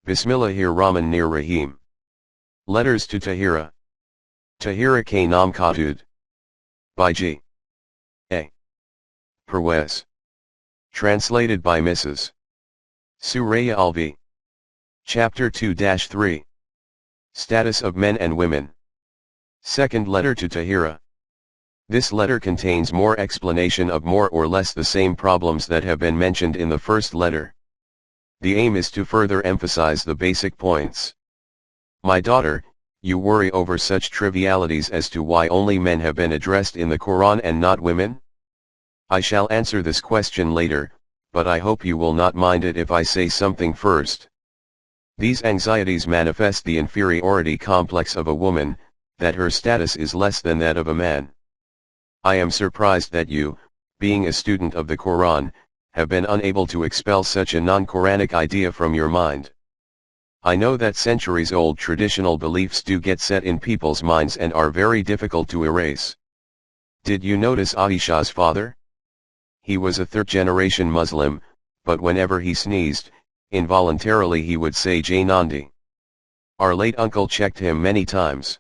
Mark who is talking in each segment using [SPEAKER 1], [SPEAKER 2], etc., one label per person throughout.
[SPEAKER 1] Bismillahir-Rahmanir-Rahim. Letters to Tahira. Tahira K. Nam Khatud. By G. A. Parwez. Translated by Mrs. Suraya Alvi. Chapter 2-3. Status of Men and Women. Second letter to Tahira. This letter contains more explanation of more or less the same problems that have been mentioned in the first letter. The aim is to further emphasize the basic points. My daughter, you worry over such trivialities as to why only men have been addressed in the Quran and not women? I shall answer this question later, but I hope you will not mind it if I say something first. These anxieties manifest the inferiority complex of a woman, that her status is less than that of a man. I am surprised that you, being a student of the Quran, have been unable to expel such a non-Quranic idea from your mind. I know that centuries-old traditional beliefs do get set in people's minds and are very difficult to erase. Did you notice Aisha's father? He was a third-generation Muslim, but whenever he sneezed, involuntarily he would say Jai Nandi. Our late uncle checked him many times.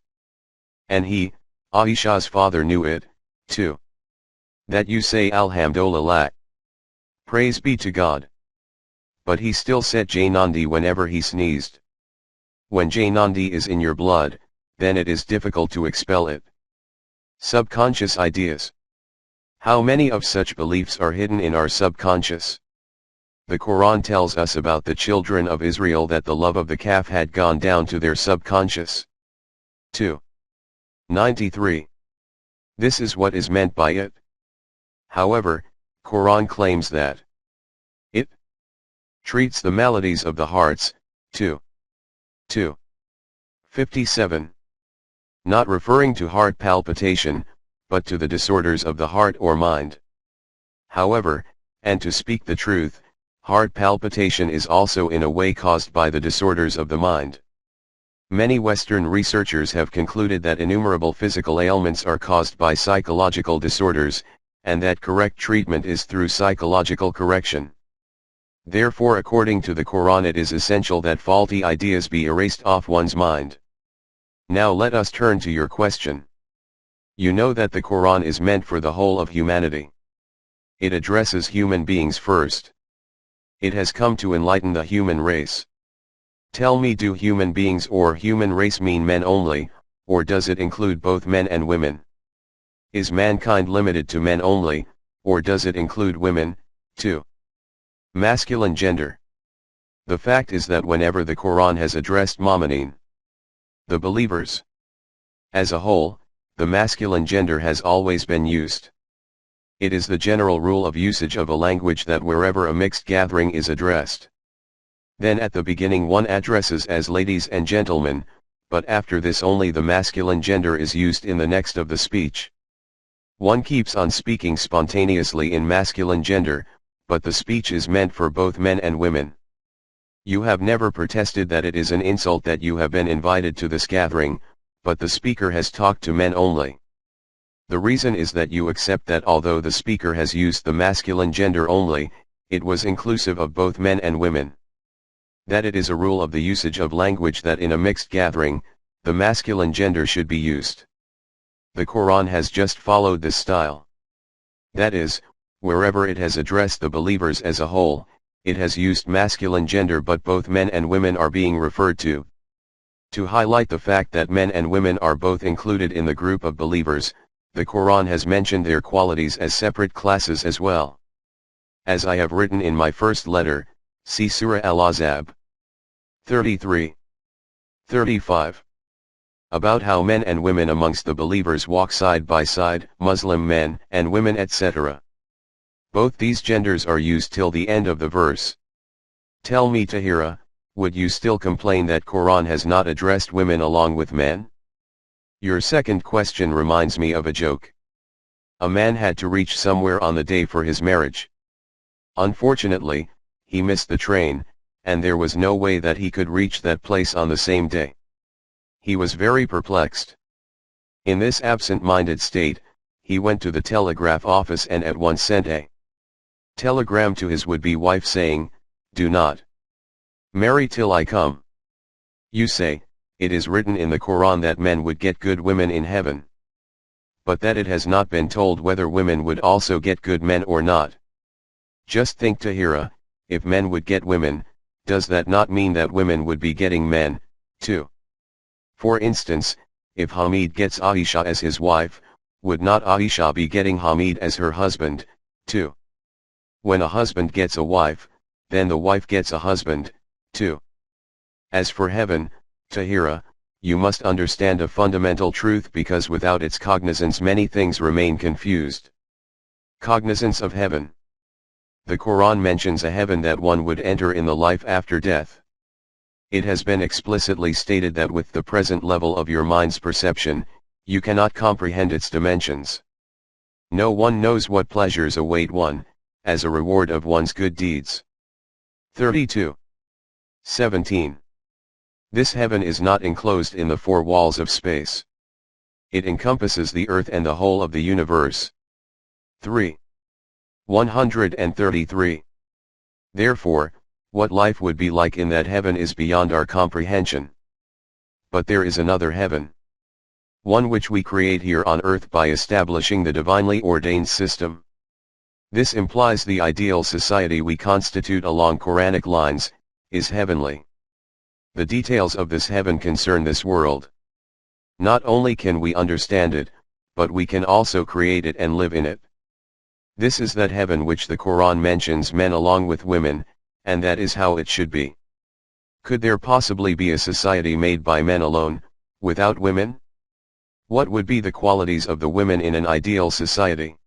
[SPEAKER 1] And he, Aisha's father, knew it, too. That you say Alhamdulillah. Praise be to God. But he still said Jai Nandi whenever he sneezed. When Jai Nandi is in your blood, then it is difficult to expel it. Subconscious ideas. How many of such beliefs are hidden in our subconscious? The Quran tells us about the children of Israel that the love of the calf had gone down to their subconscious. 2. 93. This is what is meant by it. However, Quran claims that it treats the maladies of the hearts, 2. 57. Not referring to heart palpitation, but to the disorders of the heart or mind. However, and to speak the truth, heart palpitation is also in a way caused by the disorders of the mind. Many Western researchers have concluded that innumerable physical ailments are caused by psychological disorders, and that correct treatment is through psychological correction. Therefore, according to the Quran, it is essential that faulty ideas be erased off one's mind. Now let us turn to your question. You know that the Quran is meant for the whole of humanity. It addresses human beings first. It has come to enlighten the human race. Tell me, do human beings or human race mean men only, or does it include both men and women? Is mankind limited to men only, or does it include women, too? Masculine gender. The fact is that whenever the Quran has addressed mu'mineen, the believers, as a whole, the masculine gender has always been used. It is the general rule of usage of a language that wherever a mixed gathering is addressed, then at the beginning one addresses as ladies and gentlemen, but after this only the masculine gender is used in the next of the speech. One keeps on speaking spontaneously in masculine gender, but the speech is meant for both men and women. You have never protested that it is an insult that you have been invited to this gathering, but the speaker has talked to men only. The reason is that you accept that although the speaker has used the masculine gender only, it was inclusive of both men and women. That it is a rule of the usage of language that in a mixed gathering, the masculine gender should be used. The Quran has just followed this style. That is, wherever it has addressed the believers as a whole, it has used masculine gender, but both men and women are being referred to. To highlight the fact that men and women are both included in the group of believers, the Quran has mentioned their qualities as separate classes as well. As I have written in my first letter, see Surah Al-Ahzab 33, 35. About how men and women amongst the believers walk side by side, Muslim men and women, etc. Both these genders are used till the end of the verse. Tell me, Tahira, would you still complain that Quran has not addressed women along with men? Your second question reminds me of a joke. A man had to reach somewhere on the day for his marriage. Unfortunately, he missed the train, and there was no way that he could reach that place on the same day. He was very perplexed. In this absent-minded state, he went to the telegraph office and at once sent a telegram to his would-be wife saying, "Do not Marry till I come. You say, it is written in the Quran that men would get good women in heaven. But that it has not been told whether women would also get good men or not. Just think, Tahira, if men would get women, does that not mean that women would be getting men, too? For instance, if Hamid gets Aisha as his wife, would not Aisha be getting Hamid as her husband, too? When a husband gets a wife, then the wife gets a husband, too. As for heaven, Tahira, you must understand a fundamental truth, because without its cognizance many things remain confused. Cognizance of heaven. The Quran mentions a heaven that one would enter in the life after death. It has been explicitly stated that with the present level of your mind's perception, you cannot comprehend its dimensions. No one knows what pleasures await one, as a reward of one's good deeds. 32. 17. This heaven is not enclosed in the four walls of space. It encompasses the earth and the whole of the universe. 3. 133. Therefore, what life would be like in that heaven is beyond our comprehension. But there is another heaven. One which we create here on earth by establishing the divinely ordained system. This implies the ideal society we constitute along Quranic lines, is heavenly. The details of this heaven concern this world. Not only can we understand it, but we can also create it and live in it. This is that heaven which the Quran mentions men along with women, and that is how it should be. Could there possibly be a society made by men alone, without women? What would be the qualities of the women in an ideal society?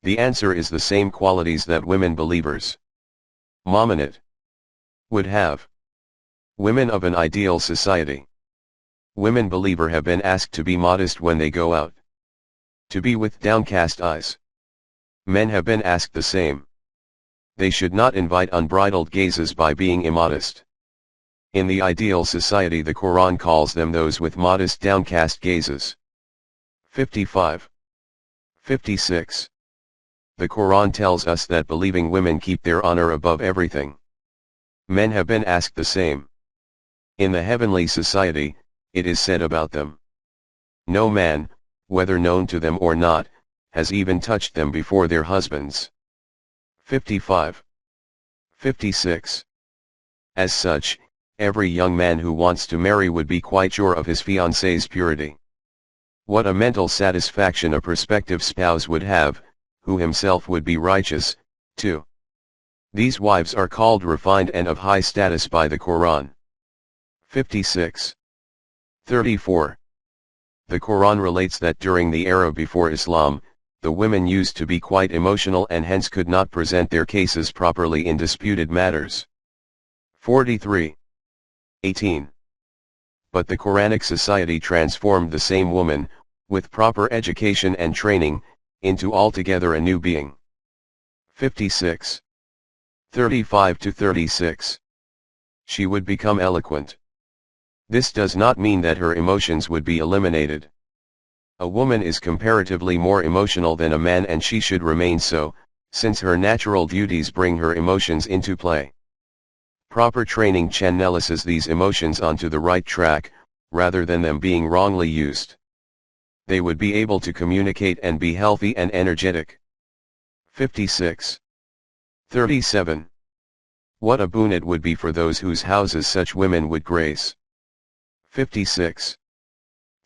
[SPEAKER 1] The answer is the same qualities that women believers, Mu'minat, would have. Women of an ideal society. Women believer have been asked to be modest when they go out. To be with downcast eyes. Men have been asked the same. They should not invite unbridled gazes by being immodest. In the ideal society the Quran calls them those with modest downcast gazes. 55. 56. The Quran tells us that believing women keep their honor above everything. Men have been asked the same. In the heavenly society, it is said about them. No man, whether known to them or not, has even touched them before their husbands. 55. 56. As such, every young man who wants to marry would be quite sure of his fiancée's purity. What a mental satisfaction a prospective spouse would have, who himself would be righteous, too. These wives are called refined and of high status by the Quran. 56. 34. The Quran relates that during the era before Islam, the women used to be quite emotional and hence could not present their cases properly in disputed matters. 43. 18. But the Quranic society transformed the same woman, with proper education and training, into altogether a new being. 56. 35 to 36. She would become eloquent. This does not mean that her emotions would be eliminated. A woman is comparatively more emotional than a man, and she should remain so, since her natural duties bring her emotions into play. Proper training channelizes these emotions onto the right track, rather than them being wrongly used. They would be able to communicate and be healthy and energetic. 56. 37. What a boon it would be for those whose houses such women would grace. 56.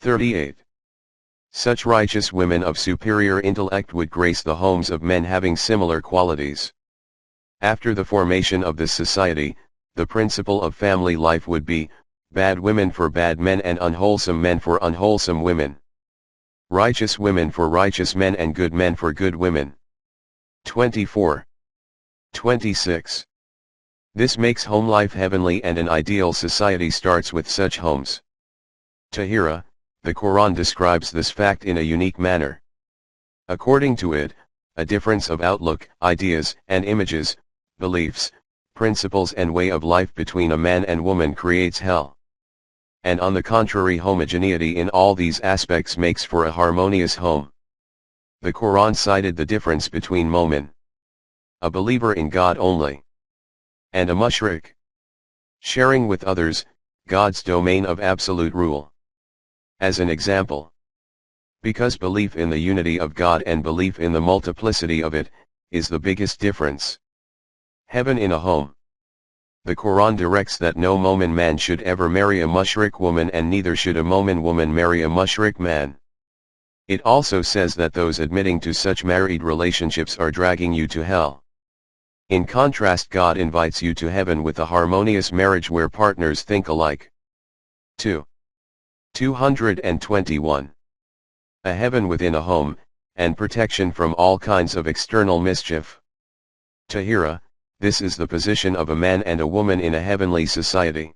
[SPEAKER 1] 38. Such righteous women of superior intellect would grace the homes of men having similar qualities. After the formation of this society, the principle of family life would be, bad women for bad men and unwholesome men for unwholesome women. Righteous women for righteous men and good men for good women. 24. 26. This makes home life heavenly, and an ideal society starts with such homes. Tahira, the Quran describes this fact in a unique manner. According to it, a difference of outlook, ideas and images, beliefs, principles and way of life between a man and woman creates hell. And on the contrary, homogeneity in all these aspects makes for a harmonious home. The Quran cited the difference between mu'min, a believer in God only, and a mushrik, Sharing with others, God's domain of absolute rule. As an example, because belief in the unity of God and belief in the multiplicity of it, is the biggest difference. Heaven in a home. The Quran directs that no Momin man should ever marry a mushrik woman and neither should a Momin woman marry a mushrik man. It also says that those admitting to such married relationships are dragging you to hell. In contrast, God invites you to heaven with a harmonious marriage where partners think alike. 221. A heaven within a home, and protection from all kinds of external mischief. Tahira, this is the position of a man and a woman in a heavenly society.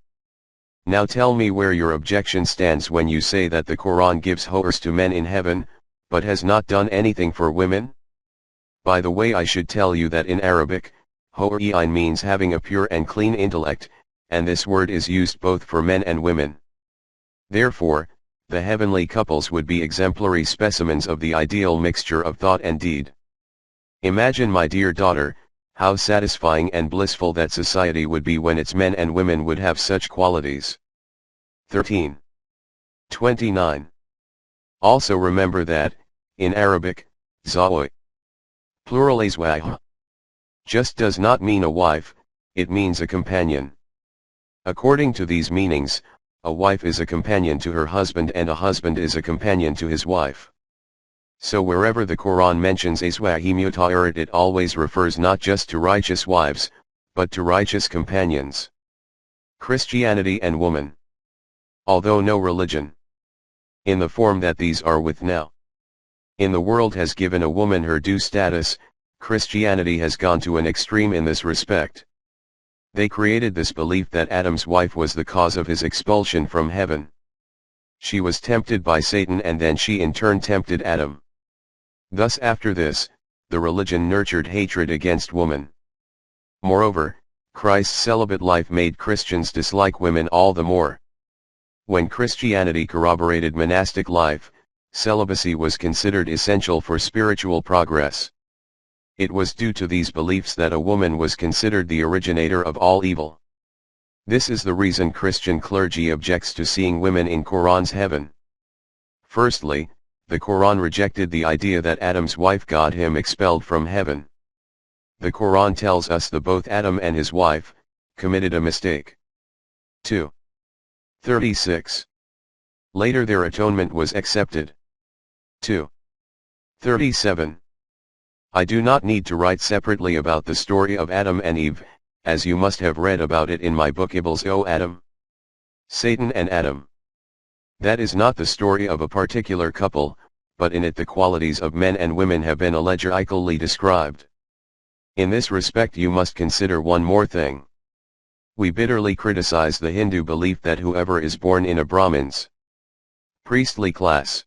[SPEAKER 1] Now tell me where your objection stands when you say that the Quran gives hors to men in heaven, but has not done anything for women? By the way, I should tell you that in Arabic, hor-e-ain means having a pure and clean intellect, and this word is used both for men and women. Therefore, the heavenly couples would be exemplary specimens of the ideal mixture of thought and deed. Imagine, my dear daughter, how satisfying and blissful that society would be when its men and women would have such qualities. 29. Also remember that, in Arabic, zawi, plural azwaj, just does not mean a wife, it means a companion. According to these meanings, a wife is a companion to her husband and a husband is a companion to his wife. So wherever the Quran mentions azwaji mutahirat, it always refers not just to righteous wives, but to righteous companions. Christianity and woman. Although no religion, in the form that these are with now, in the world has given a woman her due status, Christianity has gone to an extreme in this respect. They created this belief that Adam's wife was the cause of his expulsion from heaven. She was tempted by Satan and then she in turn tempted Adam. Thus after this, the religion nurtured hatred against woman. Moreover, Christ's celibate life made Christians dislike women all the more. When Christianity corroborated monastic life, celibacy was considered essential for spiritual progress. It was due to these beliefs that a woman was considered the originator of all evil. This is the reason Christian clergy objects to seeing women in Quran's heaven. Firstly, the Quran rejected the idea that Adam's wife got him expelled from heaven. The Quran tells us that both Adam and his wife committed a mistake. 2:36. Later their atonement was accepted. 2:37. I do not need to write separately about the story of Adam and Eve, as you must have read about it in my book Iblis O Adam. Satan and Adam. That is not the story of a particular couple, but in it the qualities of men and women have been allegorically described. In this respect you must consider one more thing. We bitterly criticize the Hindu belief that whoever is born in a Brahmin's priestly class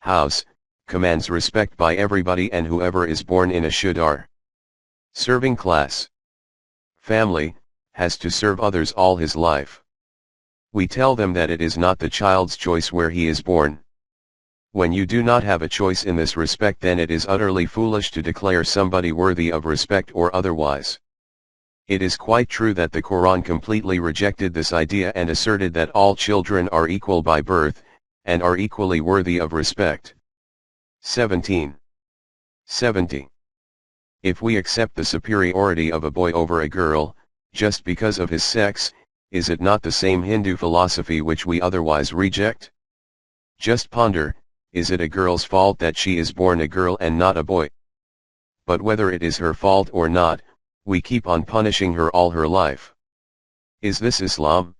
[SPEAKER 1] house commands respect by everybody, and whoever is born in a Shuddhar serving class family has to serve others all his life. We tell them that it is not the child's choice where he is born. When you do not have a choice in this respect, then it is utterly foolish to declare somebody worthy of respect or otherwise. It is quite true that the Quran completely rejected this idea and asserted that all children are equal by birth, and are equally worthy of respect. 1770. If we accept the superiority of a boy over a girl, just because of his sex, is it not the same Hindu philosophy which we otherwise reject? Just ponder, is it a girl's fault that she is born a girl and not a boy? But whether it is her fault or not, we keep on punishing her all her life. Is this Islam?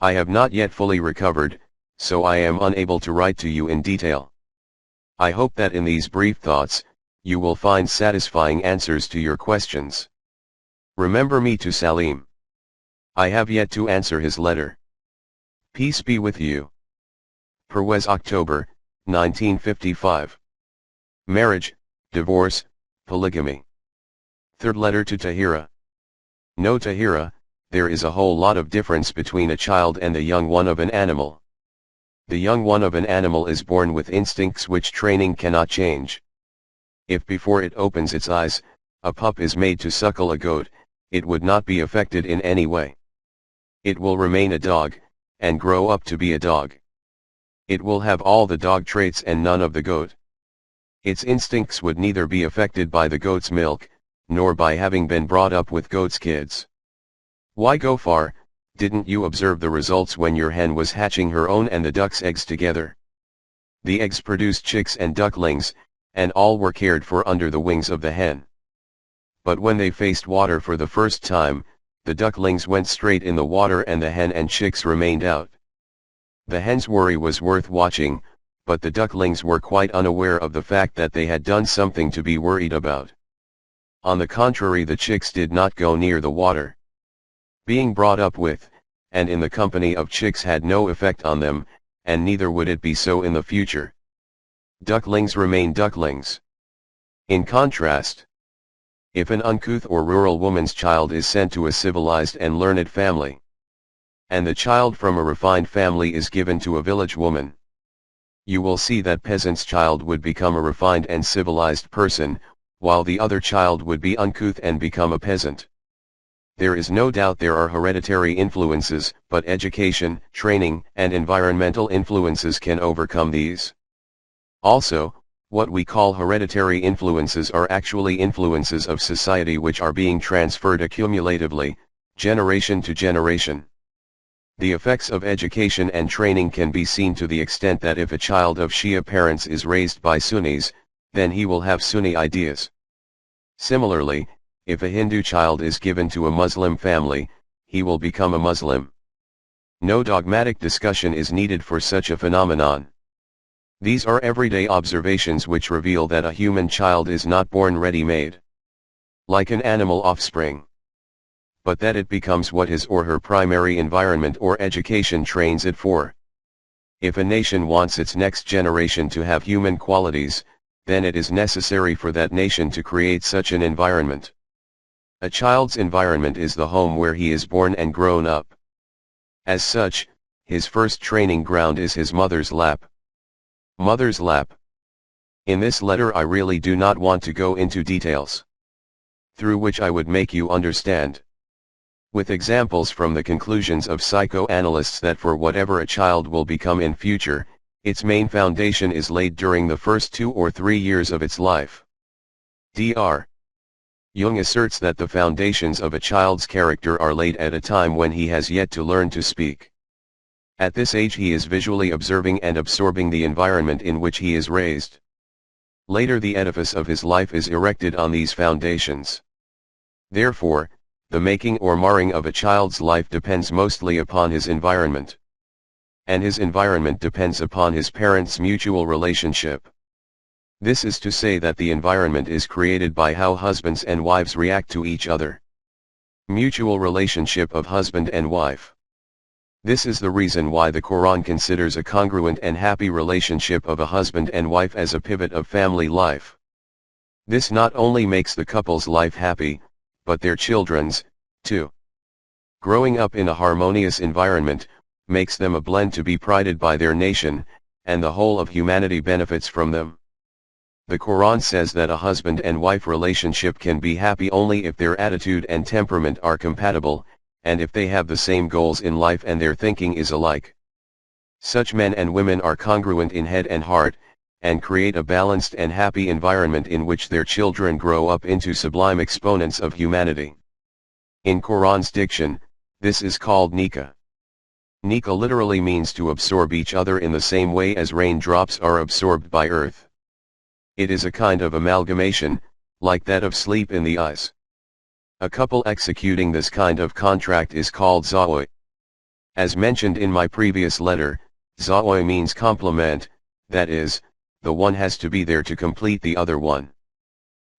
[SPEAKER 1] I have not yet fully recovered, so I am unable to write to you in detail. I hope that in these brief thoughts, you will find satisfying answers to your questions. Remember me to Salim. I have yet to answer his letter. Peace be with you. Parwez, October, 1955. Marriage, divorce, polygamy. Third letter to Tahira. No, Tahira, there is a whole lot of difference between a child and the young one of an animal. The young one of an animal is born with instincts which training cannot change. If before it opens its eyes, a pup is made to suckle a goat, it would not be affected in any way. It will remain a dog, and grow up to be a dog. It will have all the dog traits and none of the goat. Its instincts would neither be affected by the goat's milk, nor by having been brought up with goat's kids. Why go far? Didn't you observe the results when your hen was hatching her own and the duck's eggs together? The eggs produced chicks and ducklings, and all were cared for under the wings of the hen. But when they faced water for the first time, the ducklings went straight in the water and the hen and chicks remained out. The hen's worry was worth watching, but the ducklings were quite unaware of the fact that they had done something to be worried about. On the contrary, the chicks did not go near the water. Being brought up with, and in the company of chicks had no effect on them, and neither would it be so in the future. Ducklings remain ducklings. In contrast, if an uncouth or rural woman's child is sent to a civilized and learned family, and the child from a refined family is given to a village woman, you will see that peasant's child would become a refined and civilized person, while the other child would be uncouth and become a peasant. There is no doubt there are hereditary influences, but education, training, and environmental influences can overcome these. Also, what we call hereditary influences are actually influences of society which are being transferred accumulatively, generation to generation. The effects of education and training can be seen to the extent that if a child of Shia parents is raised by Sunnis, then he will have Sunni ideas. Similarly, if a Hindu child is given to a Muslim family, he will become a Muslim. No dogmatic discussion is needed for such a phenomenon. These are everyday observations which reveal that a human child is not born ready-made, like an animal offspring, but that it becomes what his or her primary environment or education trains it for. If a nation wants its next generation to have human qualities, then it is necessary for that nation to create such an environment. A child's environment is the home where he is born and grown up. As such, his first training ground is his mother's lap. Mother's lap. In this letter I really do not want to go into details, through which I would make you understand, with examples from the conclusions of psychoanalysts, that for whatever a child will become in future, its main foundation is laid during the first 2 or 3 years of its life. Dr. Jung asserts that the foundations of a child's character are laid at a time when he has yet to learn to speak. At this age he is visually observing and absorbing the environment in which he is raised. Later the edifice of his life is erected on these foundations. Therefore, the making or marring of a child's life depends mostly upon his environment. And his environment depends upon his parents' mutual relationship. This is to say that the environment is created by how husbands and wives react to each other. Mutual relationship of husband and wife. This is the reason why the Quran considers a congruent and happy relationship of a husband and wife as a pivot of family life. This not only makes the couple's life happy, but their children's, too. Growing up in a harmonious environment, makes them a blend to be prided by their nation, and the whole of humanity benefits from them. The Quran says that a husband and wife relationship can be happy only if their attitude and temperament are compatible, and if they have the same goals in life and their thinking is alike. Such men and women are congruent in head and heart, and create a balanced and happy environment in which their children grow up into sublime exponents of humanity. In Quran's diction, this is called nikah. Nikah literally means to absorb each other in the same way as raindrops are absorbed by earth. It is a kind of amalgamation, like that of sleep in the eyes. A couple executing this kind of contract is called zawj. As mentioned in my previous letter, zawj means complement, that is, the one has to be there to complete the other one.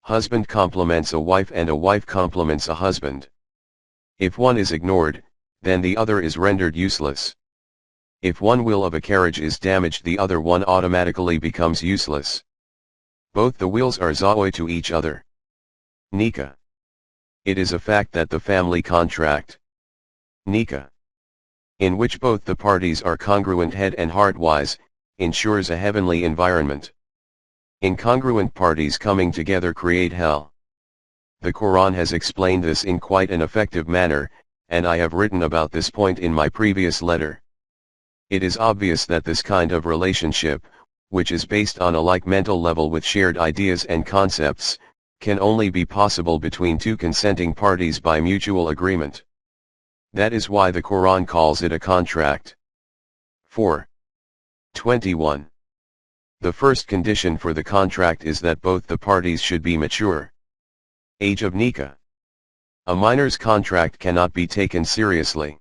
[SPEAKER 1] Husband complements a wife and a wife complements a husband. If one is ignored, then the other is rendered useless. If one wheel of a carriage is damaged, the other one automatically becomes useless. Both the wheels are zawj to each other. Nikah. It is a fact that the family contract, nikah, in which both the parties are congruent head and heart-wise, ensures a heavenly environment. Incongruent parties coming together create hell. The Quran has explained this in quite an effective manner, and I have written about this point in my previous letter. It is obvious that this kind of relationship, which is based on a like mental level with shared ideas and concepts, can only be possible between two consenting parties by mutual agreement. That is why the Quran calls it a contract. 4:21. The first condition for the contract is that both the parties should be mature. Age of nikah. A minor's contract cannot be taken seriously.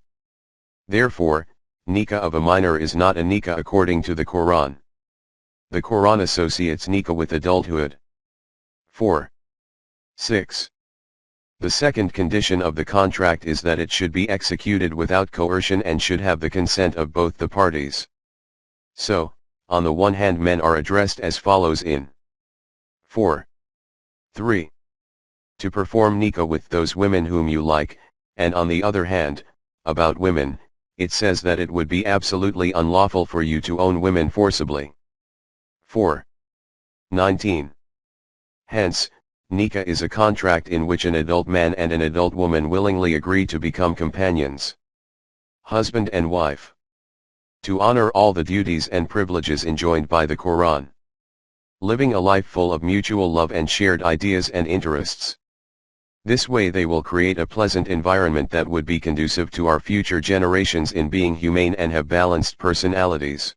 [SPEAKER 1] Therefore, nikah of a minor is not a nikah according to the Quran. The Quran associates nikah with adulthood. 4:6. The second condition of the contract is that it should be executed without coercion and should have the consent of both the parties. So, on the one hand, men are addressed as follows in 4:3. To perform nikah with those women whom you like, and on the other hand, about women, it says that it would be absolutely unlawful for you to own women forcibly. 4:19. Hence, nikah is a contract in which an adult man and an adult woman willingly agree to become companions, husband and wife, to honor all the duties and privileges enjoined by the Quran, living a life full of mutual love and shared ideas and interests. This way they will create a pleasant environment that would be conducive to our future generations in being humane and have balanced personalities.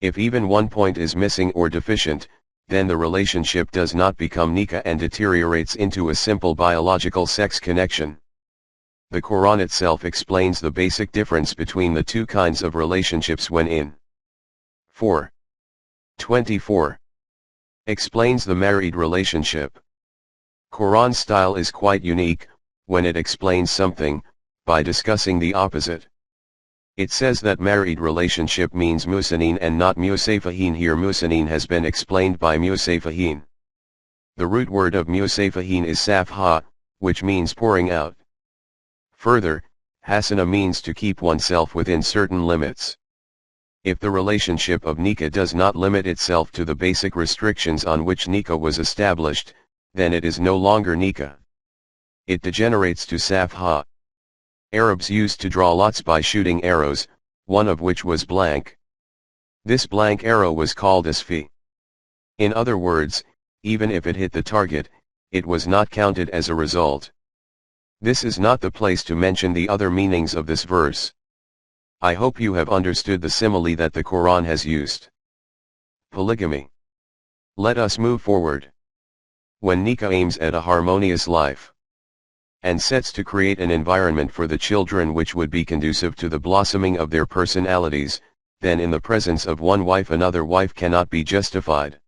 [SPEAKER 1] If even one point is missing or deficient, then the relationship does not become nikah and deteriorates into a simple biological sex connection. The Quran itself explains the basic difference between the two kinds of relationships when in 4:24 explains the married relationship. Quran style is quite unique, when it explains something, by discussing the opposite. It says that married relationship means musaneen and not musafahin. Here musaneen has been explained by musafahin. The root word of musafahin is safha, which means pouring out. Further, hasana means to keep oneself within certain limits. If the relationship of nikah does not limit itself to the basic restrictions on which nikah was established, then it is no longer nikah. It degenerates to safha. Arabs used to draw lots by shooting arrows, one of which was blank. This blank arrow was called asfi. In other words, even if it hit the target, it was not counted as a result. This is not the place to mention the other meanings of this verse. I hope you have understood the simile that the Quran has used. Polygamy. Let us move forward. When nikah aims at a harmonious life, and sets to create an environment for the children which would be conducive to the blossoming of their personalities, then in the presence of one wife another wife cannot be justified.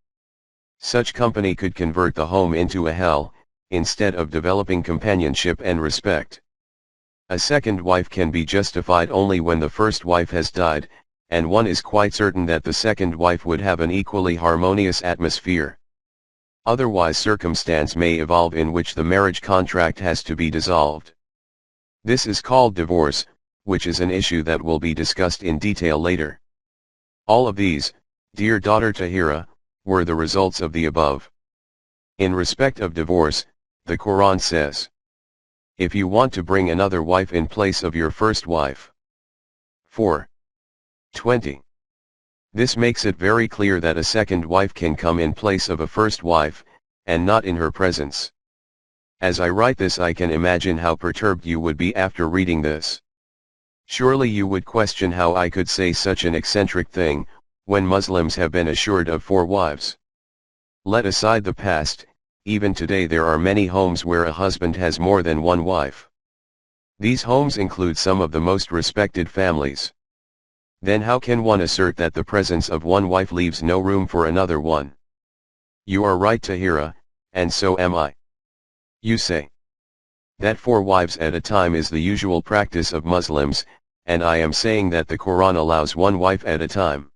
[SPEAKER 1] Such company could convert the home into a hell, instead of developing companionship and respect. A second wife can be justified only when the first wife has died, and one is quite certain that the second wife would have an equally harmonious atmosphere. Otherwise circumstance may evolve in which the marriage contract has to be dissolved. This is called divorce, which is an issue that will be discussed in detail later. All of these, dear daughter Tahira, were the results of the above. In respect of divorce, the Quran says, if you want to bring another wife in place of your first wife. 4:20. This makes it very clear that a second wife can come in place of a first wife, and not in her presence. As I write this, I can imagine how perturbed you would be after reading this. Surely you would question how I could say such an eccentric thing, when Muslims have been assured of 4 wives. Let aside the past, even today there are many homes where a husband has more than one wife. These homes include some of the most respected families. Then how can one assert that the presence of one wife leaves no room for another one? You are right, Tahira, and so am I. You say that 4 wives at a time is the usual practice of Muslims, and I am saying that the Quran allows 1 wife at a time.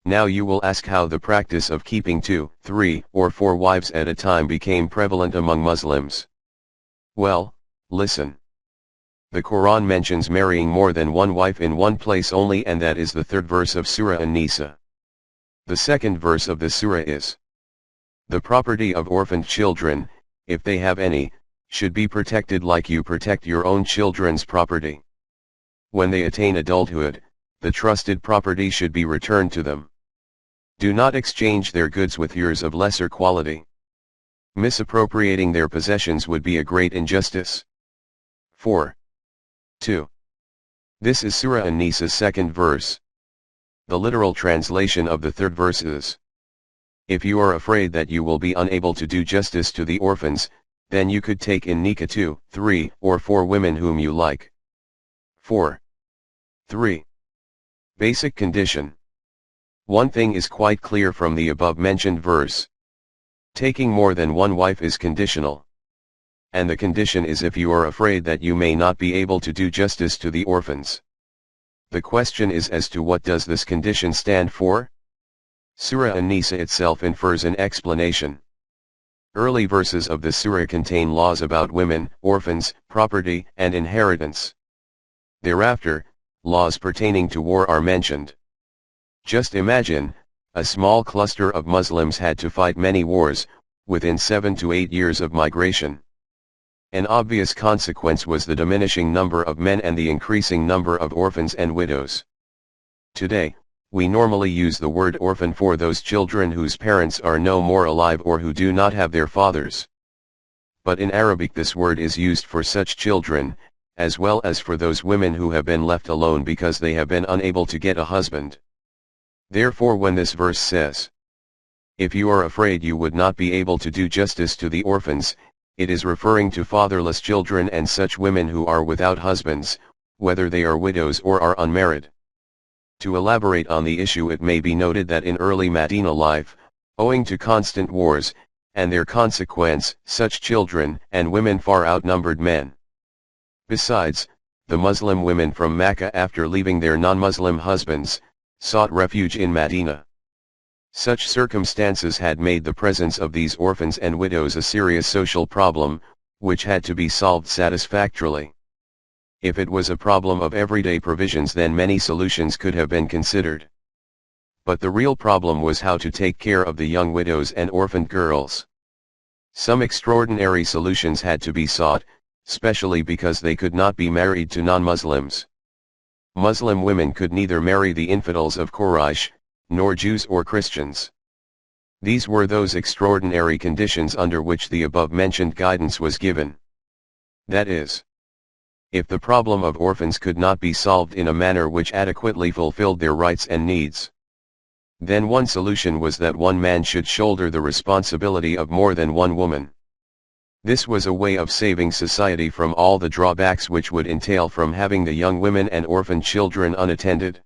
[SPEAKER 1] Now you will ask how the practice of keeping 2, 3, or 4 wives at a time became prevalent among Muslims. Well, listen. The Quran mentions marrying more than 1 wife in one place only, and that is the 3rd verse of Surah An-Nisa. The 2nd verse of the surah is, the property of orphaned children, if they have any, should be protected like you protect your own children's property. When they attain adulthood, the trusted property should be returned to them. Do not exchange their goods with yours of lesser quality. Misappropriating their possessions would be a great injustice. 4. 2. This is Surah An-Nisa's second verse. The literal translation of the third verse is: if you are afraid that you will be unable to do justice to the orphans, then you could take in nikah 2, 3, or 4 women whom you like. 4. 3. Basic condition. One thing is quite clear from the above-mentioned verse. Taking more than one wife is conditional. And the condition is if you are afraid that you may not be able to do justice to the orphans. The question is as to what does this condition stand for? Surah An-Nisa itself infers an explanation. Early verses of the surah contain laws about women, orphans, property, and inheritance. Thereafter, laws pertaining to war are mentioned. Just imagine, a small cluster of Muslims had to fight many wars, within 7 to 8 years of migration. An obvious consequence was the diminishing number of men and the increasing number of orphans and widows. Today, we normally use the word orphan for those children whose parents are no more alive or who do not have their fathers. But in Arabic this word is used for such children, as well as for those women who have been left alone because they have been unable to get a husband. Therefore when this verse says, if you are afraid you would not be able to do justice to the orphans, it is referring to fatherless children and such women who are without husbands, whether they are widows or are unmarried. To elaborate on the issue, it may be noted that in early Medina life, owing to constant wars, and their consequence, such children and women far outnumbered men. Besides, the Muslim women from Mecca after leaving their non-Muslim husbands, sought refuge in Medina. Such circumstances had made the presence of these orphans and widows a serious social problem, which had to be solved satisfactorily. If it was a problem of everyday provisions, then many solutions could have been considered. But the real problem was how to take care of the young widows and orphaned girls. Some extraordinary solutions had to be sought, especially because they could not be married to non-Muslims. Muslim women could neither marry the infidels of Quraysh, nor Jews or Christians. These were those extraordinary conditions under which the above-mentioned guidance was given. That is, if the problem of orphans could not be solved in a manner which adequately fulfilled their rights and needs, then one solution was that one man should shoulder the responsibility of more than one woman. This was a way of saving society from all the drawbacks which would entail from having the young women and orphan children unattended.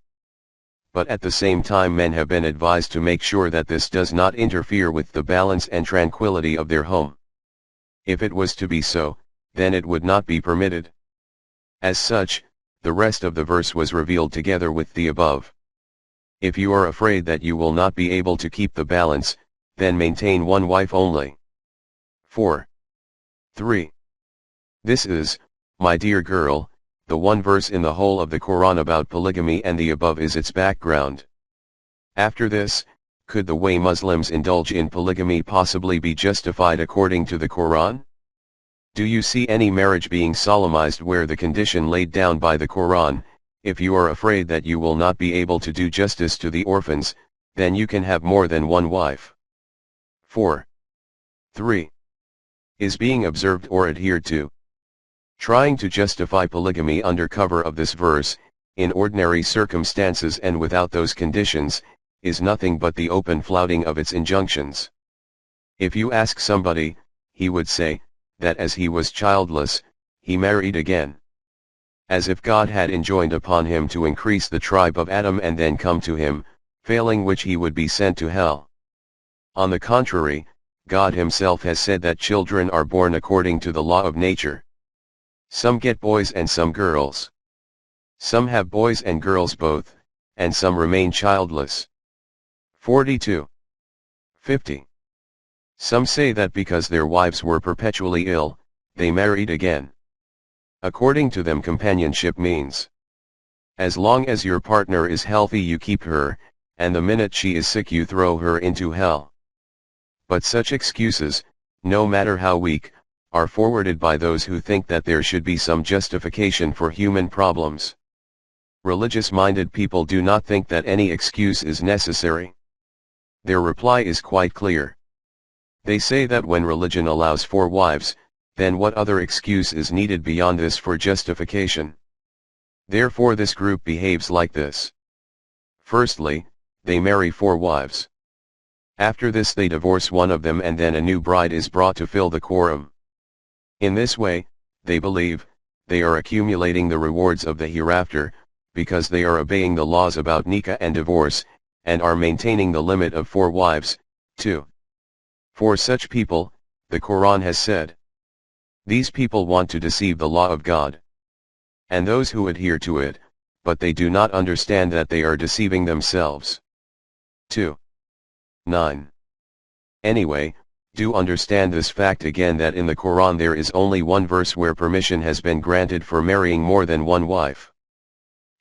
[SPEAKER 1] But at the same time men have been advised to make sure that this does not interfere with the balance and tranquility of their home. If it was to be so, then it would not be permitted. As such, the rest of the verse was revealed together with the above. If you are afraid that you will not be able to keep the balance, then maintain one wife only. 4. 3. This is, my dear girl, the one verse in the whole of the Quran about polygamy, and the above is its background. After this, could the way Muslims indulge in polygamy possibly be justified according to the Quran? Do you see any marriage being solemnized where the condition laid down by the Quran, if you are afraid that you will not be able to do justice to the orphans, then you can have more than one wife? 4. 3. Is being observed or adhered to. Trying to justify polygamy under cover of this verse, in ordinary circumstances and without those conditions, is nothing but the open flouting of its injunctions. If you ask somebody, he would say, that as he was childless, he married again. As if God had enjoined upon him to increase the tribe of Adam and then come to him, failing which he would be sent to hell. On the contrary, God himself has said that children are born according to the law of nature. Some get boys and some girls. Some have boys and girls both, and some remain childless. 42. 50. Some say that because their wives were perpetually ill, they married again. According to them, companionship means, as long as your partner is healthy you keep her, and the minute she is sick you throw her into hell. But such excuses, no matter how weak, are forwarded by those who think that there should be some justification for human problems. Religious-minded people do not think that any excuse is necessary. Their reply is quite clear. They say that when religion allows 4 wives, then what other excuse is needed beyond this for justification? Therefore this group behaves like this. Firstly, they marry 4 wives. After this they divorce one of them and then a new bride is brought to fill the quorum. In this way, they believe, they are accumulating the rewards of the hereafter, because they are obeying the laws about nikah and divorce, and are maintaining the limit of 4 wives, too. For such people, the Quran has said, these people want to deceive the law of God and those who adhere to it, but they do not understand that they are deceiving themselves. 2. 9. Anyway, do understand this fact again, that in the Quran there is only one verse where permission has been granted for marrying more than one wife.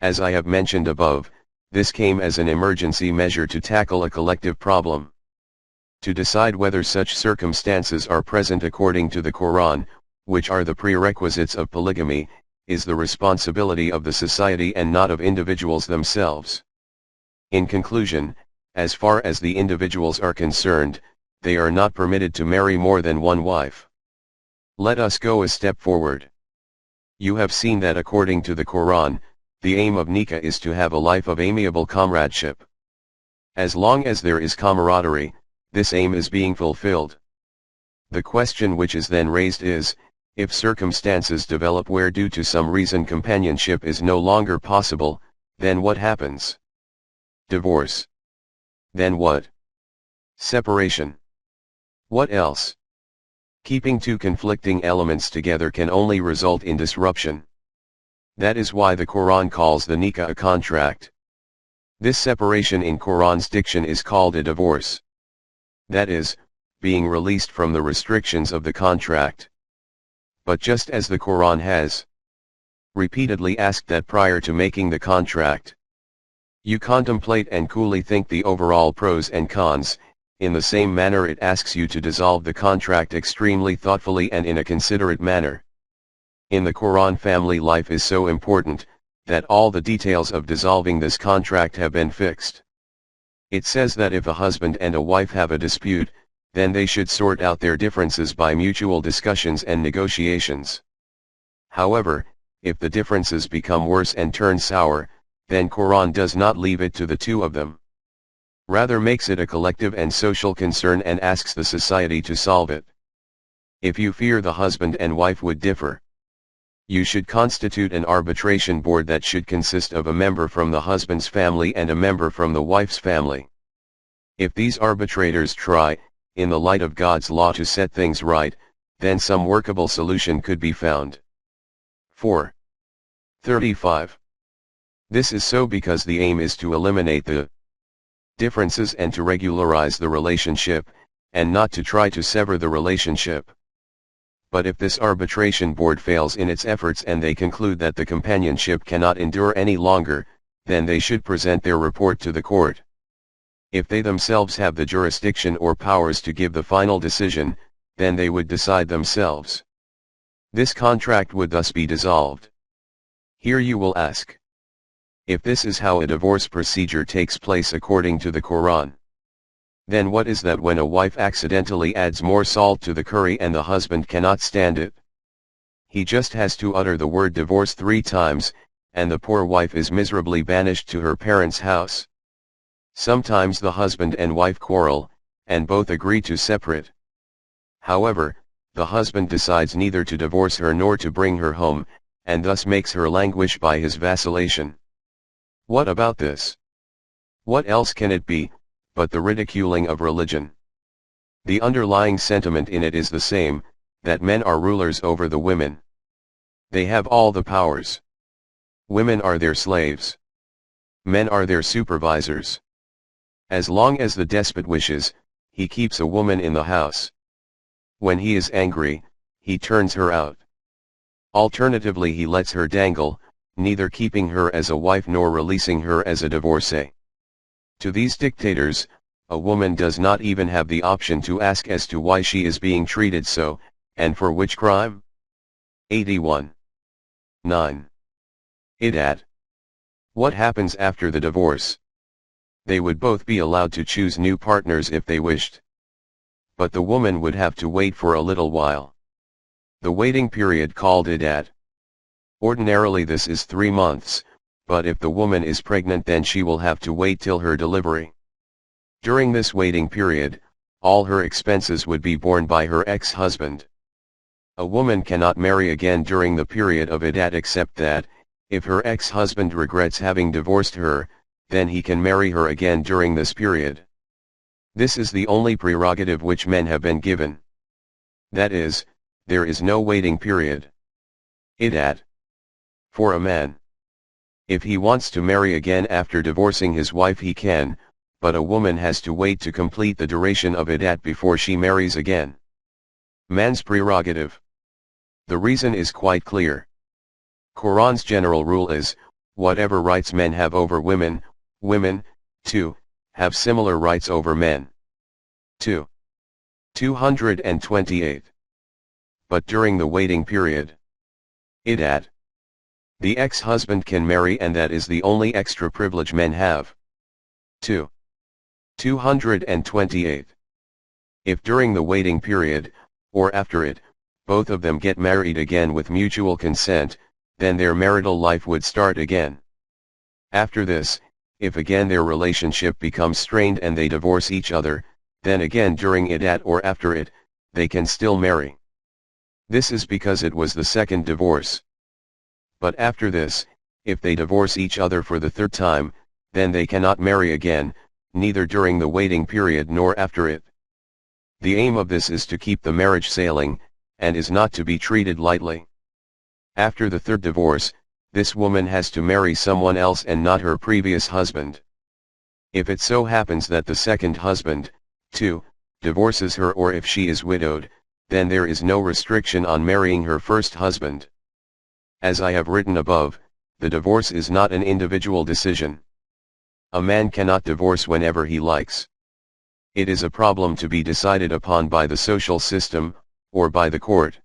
[SPEAKER 1] As I have mentioned above, this came as an emergency measure to tackle a collective problem. To decide whether such circumstances are present according to the Quran, which are the prerequisites of polygamy, is the responsibility of the society and not of individuals themselves. In conclusion, as far as the individuals are concerned, they are not permitted to marry more than one wife. Let us go a step forward. You have seen that according to the Quran, the aim of nikah is to have a life of amiable comradeship. As long as there is camaraderie, this aim is being fulfilled. The question which is then raised is, if circumstances develop where due to some reason companionship is no longer possible, then what happens? Divorce. Then what? Separation. What else? Keeping 2 conflicting elements together can only result in disruption. That is why the Quran calls the nikah a contract. This separation in Quran's diction is called a divorce. That is, being released from the restrictions of the contract. But just as the Quran has repeatedly asked that prior to making the contract, you contemplate and coolly think the overall pros and cons, in the same manner it asks you to dissolve the contract extremely thoughtfully and in a considerate manner. In the Quran, family life is so important, that all the details of dissolving this contract have been fixed. It says that if a husband and a wife have a dispute, then they should sort out their differences by mutual discussions and negotiations. However, if the differences become worse and turn sour, then Quran does not leave it to the 2 of them. Rather makes it a collective and social concern and asks the society to solve it. If you fear the husband and wife would differ, you should constitute an arbitration board that should consist of a member from the husband's family and a member from the wife's family. If these arbitrators try, in the light of God's law, to set things right, then some workable solution could be found. 4. 35. This is so because the aim is to eliminate the differences and to regularize the relationship, and not to try to sever the relationship. But if this arbitration board fails in its efforts and they conclude that the companionship cannot endure any longer, then they should present their report to the court. If they themselves have the jurisdiction or powers to give the final decision, then they would decide themselves. This contract would thus be dissolved. Here you will ask, if this is how a divorce procedure takes place according to the Quran, then what is that when a wife accidentally adds more salt to the curry and the husband cannot stand it? He just has to utter the word divorce 3 times, and the poor wife is miserably banished to her parents' house. Sometimes the husband and wife quarrel, and both agree to separate. However, the husband decides neither to divorce her nor to bring her home, and thus makes her languish by his vacillation. What about this? What else can it be, but the ridiculing of religion? The underlying sentiment in it is the same, that men are rulers over the women. They have all the powers. Women are their slaves. Men are their supervisors. As long as the despot wishes, he keeps a woman in the house. When he is angry, he turns her out. Alternatively, he lets her dangle, neither keeping her as a wife nor releasing her as a divorcee. To these dictators, a woman does not even have the option to ask as to why she is being treated so, And for which crime? 81. 9. Iddat. What happens after the divorce? They would both be allowed to choose new partners if they wished. But the woman would have to wait for a little while. The waiting period called iddat. Ordinarily this is 3 months, but if the woman is pregnant then she will have to wait till her delivery. During this waiting period, all her expenses would be borne by her ex-husband. A woman cannot marry again during the period of iddat except that, if her ex-husband regrets having divorced her, then he can marry her again during this period. This is the only prerogative which men have been given. That is, there is no waiting period. Iddat. For a man. If he wants to marry again after divorcing his wife he can, but a woman has to wait to complete the duration of iddat before she marries again. Man's prerogative. The reason is quite clear. Quran's general rule is, whatever rights men have over women, women, too, have similar rights over men. 2. 228. But during the waiting period. Iddat. The ex-husband can marry and that is the only extra privilege men have. 2. 228. If during the waiting period, or after it, both of them get married again with mutual consent, then their marital life would start again. After this, if again their relationship becomes strained and they divorce each other, then again during iddat or after it, they can still marry. This is because it was the second divorce. But after this, if they divorce each other for the third time, then they cannot marry again, neither during the waiting period nor after it. The aim of this is to keep the marriage sailing, and is not to be treated lightly. After the third divorce, this woman has to marry someone else and not her previous husband. If it so happens that the second husband, too, divorces her or if she is widowed, then there is no restriction on marrying her first husband. As I have written above, the divorce is not an individual decision. A man cannot divorce whenever he likes. It is a problem to be decided upon by the social system, or by the court.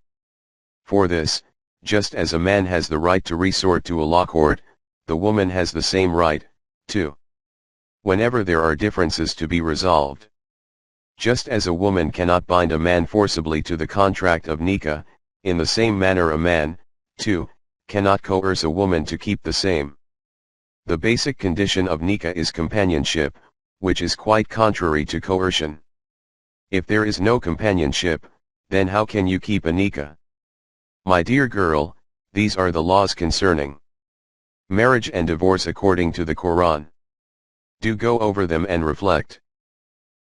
[SPEAKER 1] For this, just as a man has the right to resort to a law court, the woman has the same right, too. Whenever there are differences to be resolved. Just as a woman cannot bind a man forcibly to the contract of nikah, in the same manner a man, too, cannot coerce a woman to keep the same. The basic condition of nikah is companionship, which is quite contrary to coercion. If there is no companionship, then how can you keep a nikah? My dear girl, these are the laws concerning marriage and divorce according to the Quran. Do go over them and reflect.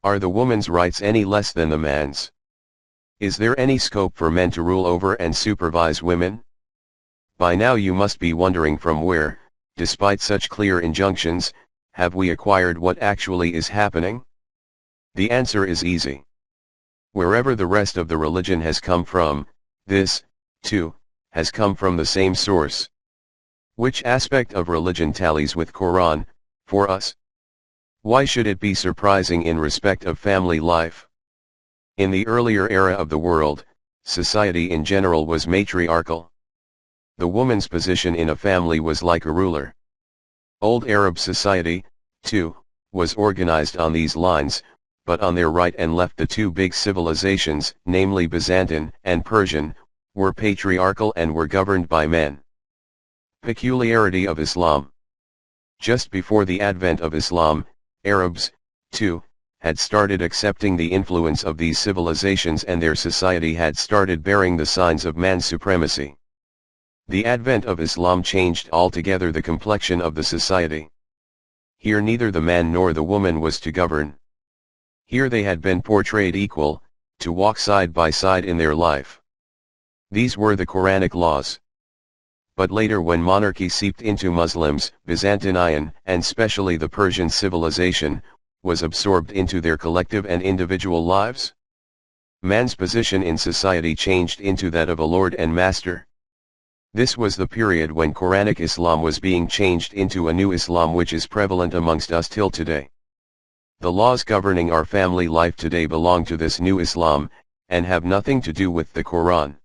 [SPEAKER 1] Are the woman's rights any less than the man's? Is there any scope for men to rule over and supervise women? By now you must be wondering from where, despite such clear injunctions, have we acquired what actually is happening? The answer is easy. Wherever the rest of the religion has come from, this, too, has come from the same source. Which aspect of religion tallies with Quran, for us? Why should it be surprising in respect of family life? In the earlier era of the world, society in general was matriarchal. The woman's position in a family was like a ruler. Old Arab society, too, was organized on these lines, but on their right and left the two big civilizations, namely Byzantine and Persian, were patriarchal and were governed by men. Peculiarity of Islam. Just before the advent of Islam, Arabs, too, had started accepting the influence of these civilizations and their society had started bearing the signs of man's supremacy. The advent of Islam changed altogether the complexion of the society. Here neither the man nor the woman was to govern. Here they had been portrayed equal, to walk side by side in their life. These were the Quranic laws. But later when monarchy seeped into Muslims, Byzantine, and specially the Persian civilization, was absorbed into their collective and individual lives. Man's position in society changed into that of a lord and master. This was the period when Quranic Islam was being changed into a new Islam which is prevalent amongst us till today. The laws governing our family life today belong to this new Islam, and have nothing to do with the Quran.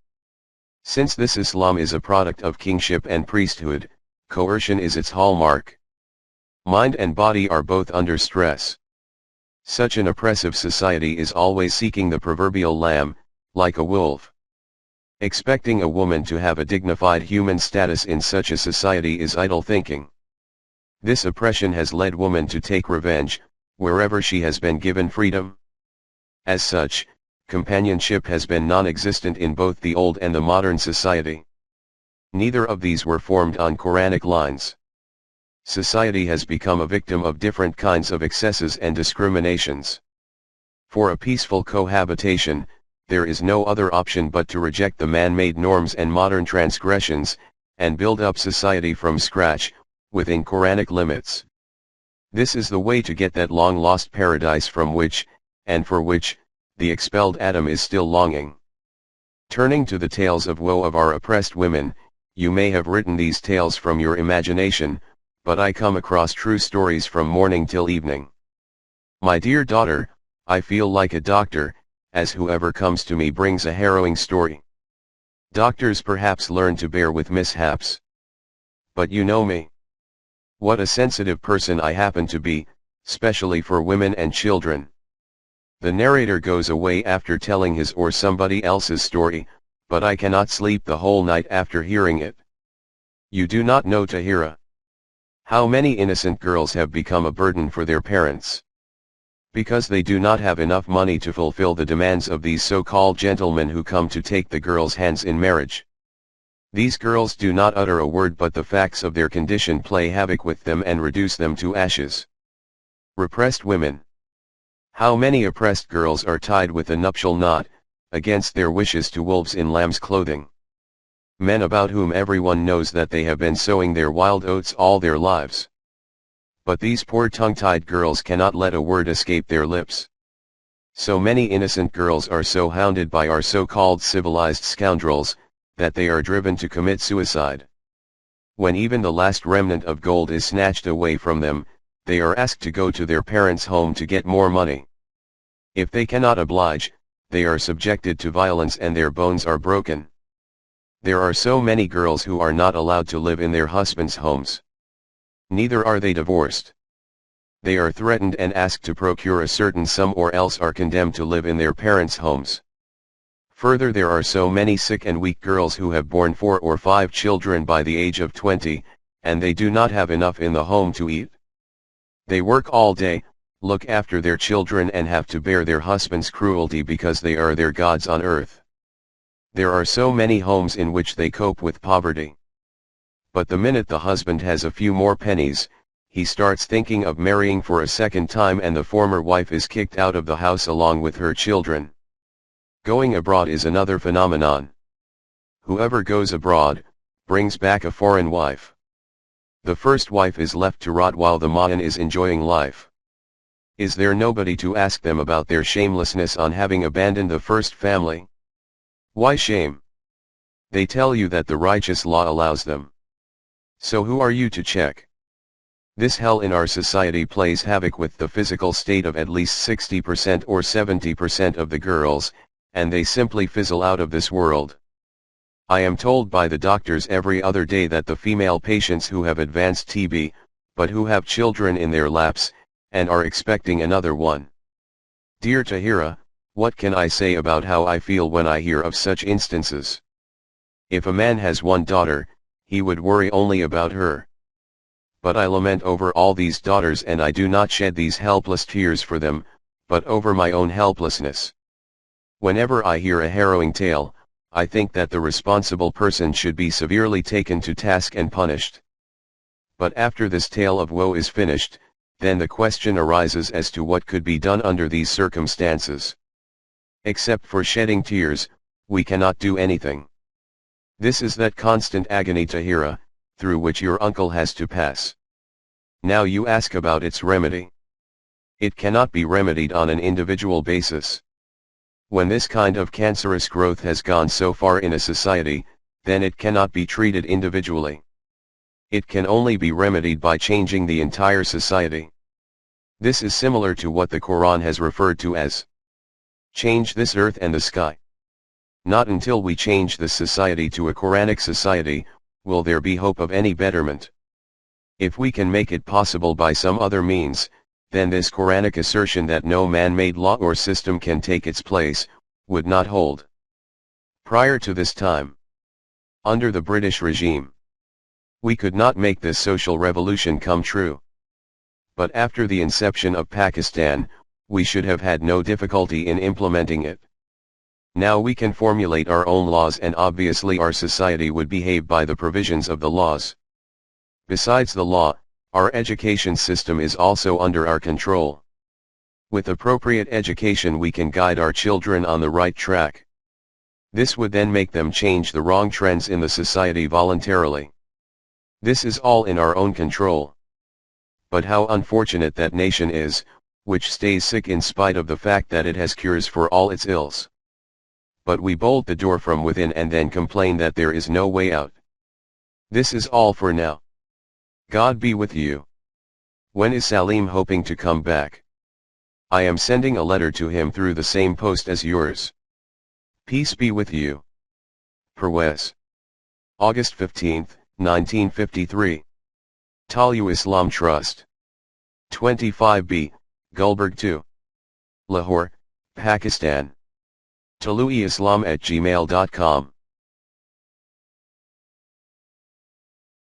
[SPEAKER 1] Since this Islam is a product of kingship and priesthood, coercion is its hallmark. Mind and body are both under stress. Such an oppressive society is always seeking the proverbial lamb, like a wolf. Expecting a woman to have a dignified human status in such a society is idle thinking. This oppression has led woman to take revenge, wherever she has been given freedom. As such, companionship has been non-existent in both the old and the modern society. Neither of these were formed on Quranic lines. Society has become a victim of different kinds of excesses and discriminations. For a peaceful cohabitation, there is no other option but to reject the man-made norms and modern transgressions, and build up society from scratch, within Quranic limits. This is the way to get that long-lost paradise from which, and for which, the expelled Adam is still longing. Turning to the tales of woe of our oppressed women, you may have written these tales from your imagination, but I come across true stories from morning till evening. My dear daughter, I feel like a doctor, as whoever comes to me brings a harrowing story. Doctors perhaps learn to bear with mishaps. But you know me. What a sensitive person I happen to be, specially for women and children. The narrator goes away after telling his or somebody else's story, but I cannot sleep the whole night after hearing it. You do not know Tahira. How many innocent girls have become a burden for their parents? Because they do not have enough money to fulfill the demands of these so-called gentlemen who come to take the girls' hands in marriage. These girls do not utter a word, but the facts of their condition play havoc with them and reduce them to ashes. Repressed women. How many oppressed girls are tied with a nuptial knot, against their wishes, to wolves in lamb's clothing? Men about whom everyone knows that they have been sowing their wild oats all their lives. But these poor tongue-tied girls cannot let a word escape their lips. So many innocent girls are so hounded by our so-called civilized scoundrels, that they are driven to commit suicide. When even the last remnant of gold is snatched away from them, they are asked to go to their parents' home to get more money. If they cannot oblige, they are subjected to violence and their bones are broken. There are so many girls who are not allowed to live in their husbands' homes. Neither are they divorced. They are threatened and asked to procure a certain sum or else are condemned to live in their parents' homes. Further, there are so many sick and weak girls who have borne 4 or 5 children by the age of 20, and they do not have enough in the home to eat. They work all day, look after their children and have to bear their husband's cruelty because they are their gods on earth. There are so many homes in which they cope with poverty. But the minute the husband has a few more pennies, he starts thinking of marrying for a second time and the former wife is kicked out of the house along with her children. Going abroad is another phenomenon. Whoever goes abroad, brings back a foreign wife. The first wife is left to rot while the man is enjoying life. Is there nobody to ask them about their shamelessness on having abandoned the first family? Why shame? They tell you that the righteous law allows them. So who are you to check? This hell in our society plays havoc with the physical state of at least 60% or 70% of the girls, and they simply fizzle out of this world. I am told by the doctors every other day that the female patients who have advanced TB, but who have children in their laps, and are expecting another one. Dear Tahira, what can I say about how I feel when I hear of such instances? If a man has one daughter, he would worry only about her. But I lament over all these daughters and I do not shed these helpless tears for them, but over my own helplessness. Whenever I hear a harrowing tale, I think that the responsible person should be severely taken to task and punished. But after this tale of woe is finished, then the question arises as to what could be done under these circumstances. Except for shedding tears, we cannot do anything. This is that constant agony, Tahira, through which your uncle has to pass. Now you ask about its remedy. It cannot be remedied on an individual basis. When this kind of cancerous growth has gone so far in a society, then it cannot be treated individually. It can only be remedied by changing the entire society. This is similar to what the Quran has referred to as Change this earth and the sky. Not until we change this society to a Quranic society, will there be hope of any betterment. If we can make it possible by some other means, then this Quranic assertion that no man-made law or system can take its place, would not hold. Prior to this time, under the British regime, we could not make this social revolution come true. But after the inception of Pakistan, we should have had no difficulty in implementing it. Now we can formulate our own laws, and obviously our society would behave by the provisions of the laws. Besides the law, our education system is also under our control. With appropriate education we can guide our children on the right track. This would then make them change the wrong trends in the society voluntarily. This is all in our own control. But how unfortunate that nation is, which stays sick in spite of the fact that it has cures for all its ills. But we bolt the door from within and then complain that there is no way out. This is all for now. God be with you. When is Salim hoping to come back? I am sending a letter to him through the same post as yours. Peace be with you. Parwez. August 15, 1953. Talu Islam Trust. 25B, Gulberg 2. Lahore, Pakistan. taluiislam@gmail.com